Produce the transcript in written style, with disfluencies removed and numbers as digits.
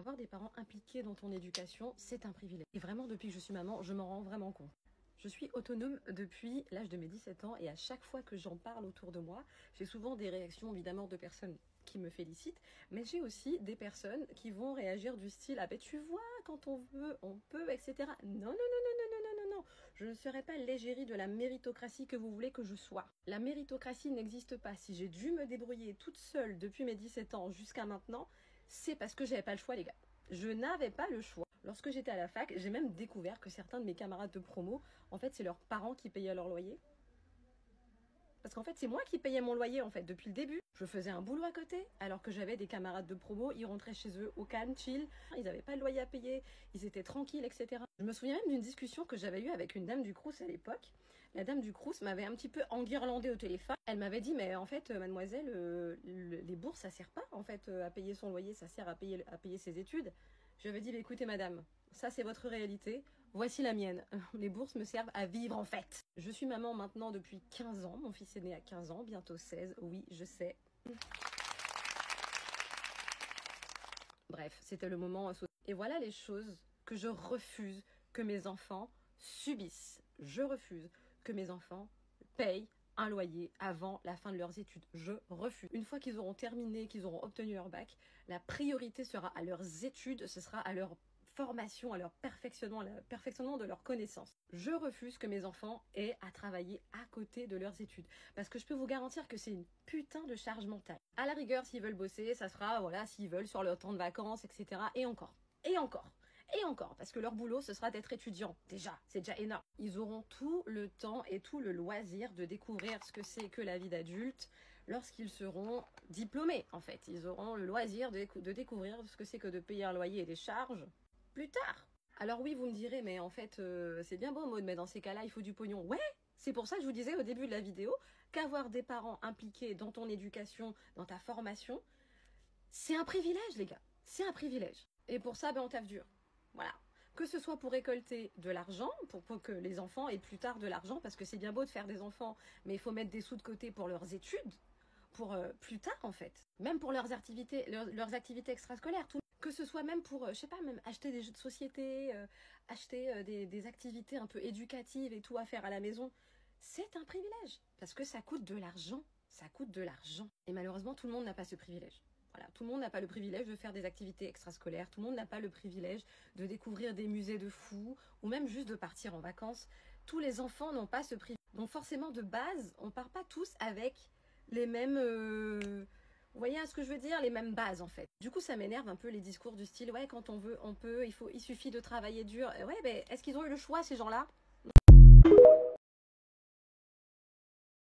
Avoir des parents impliqués dans ton éducation, c'est un privilège. Et vraiment, depuis que je suis maman, je m'en rends vraiment compte. Je suis autonome depuis l'âge de mes 17 ans et à chaque fois que j'en parle autour de moi, j'ai souvent des réactions évidemment de personnes qui me félicitent, mais j'ai aussi des personnes qui vont réagir du style « Ah ben tu vois, quand on veut, on peut, etc. » Non, non, non, non, non, non, non, non, non. Je ne serai pas l'égérie de la méritocratie que vous voulez que je sois. La méritocratie n'existe pas. Si j'ai dû me débrouiller toute seule depuis mes 17 ans jusqu'à maintenant, c'est parce que j'avais pas le choix, les gars. Je n'avais pas le choix. Lorsque j'étais à la fac, j'ai même découvert que certains de mes camarades de promo, en fait, c'est leurs parents qui payaient leur loyer. Parce qu'en fait, c'est moi qui payais mon loyer, en fait, depuis le début. Je faisais un boulot à côté, alors que j'avais des camarades de promo, ils rentraient chez eux au calme, chill, ils n'avaient pas de loyer à payer, ils étaient tranquilles, etc. Je me souviens même d'une discussion que j'avais eue avec une dame du Crous à l'époque. La dame du Crous m'avait un petit peu enguirlandée au téléphone. Elle m'avait dit, mais en fait, mademoiselle, les bourses, ça sert pas, en fait, à payer son loyer, ça sert à payer ses études. Je lui avais dit, écoutez, madame, ça c'est votre réalité, voici la mienne. Les bourses me servent à vivre en fait. Je suis maman maintenant depuis 15 ans, mon fils est né à 15 ans, bientôt 16, oui je sais. Bref, c'était le moment. Et voilà les choses que je refuse que mes enfants subissent. Je refuse que mes enfants payent un loyer avant la fin de leurs études. Je refuse. Une fois qu'ils auront terminé, qu'ils auront obtenu leur bac, la priorité sera à leurs études, ce sera à leur formation, à leur perfectionnement de leurs connaissances. Je refuse que mes enfants aient à travailler à côté de leurs études. Parce que je peux vous garantir que c'est une putain de charge mentale. À la rigueur, s'ils veulent bosser, ça sera, voilà, s'ils veulent sur leur temps de vacances, etc. Et encore. Et encore. Et encore, parce que leur boulot, ce sera d'être étudiant. Déjà, c'est déjà énorme. Ils auront tout le temps et tout le loisir de découvrir ce que c'est que la vie d'adulte lorsqu'ils seront diplômés, en fait. Ils auront le loisir de découvrir ce que c'est que de payer un loyer et des charges plus tard. Alors oui, vous me direz, mais en fait, c'est bien beau, Maud, mais dans ces cas-là, il faut du pognon. Ouais, c'est pour ça que je vous disais au début de la vidéo qu'avoir des parents impliqués dans ton éducation, dans ta formation, c'est un privilège, les gars. C'est un privilège. Et pour ça, ben, on taffe dur. Voilà. Que ce soit pour récolter de l'argent, pour que les enfants aient plus tard de l'argent, parce que c'est bien beau de faire des enfants, mais il faut mettre des sous de côté pour leurs études, pour plus tard en fait. Même pour leurs activités extrascolaires. Tout. Que ce soit même pour, je sais pas, même acheter des jeux de société, acheter des activités un peu éducatives et tout à faire à la maison. C'est un privilège, parce que ça coûte de l'argent. Ça coûte de l'argent. Et malheureusement, tout le monde n'a pas ce privilège. Voilà, tout le monde n'a pas le privilège de faire des activités extrascolaires, tout le monde n'a pas le privilège de découvrir des musées de fous, ou même juste de partir en vacances. Tous les enfants n'ont pas ce privilège. Donc forcément, de base, on part pas tous avec les mêmes... vous voyez ce que je veux dire? Les mêmes bases, en fait. Du coup, ça m'énerve un peu les discours du style « Ouais, quand on veut, on peut, il suffit de travailler dur. » Ouais, mais est-ce qu'ils ont eu le choix, ces gens-là?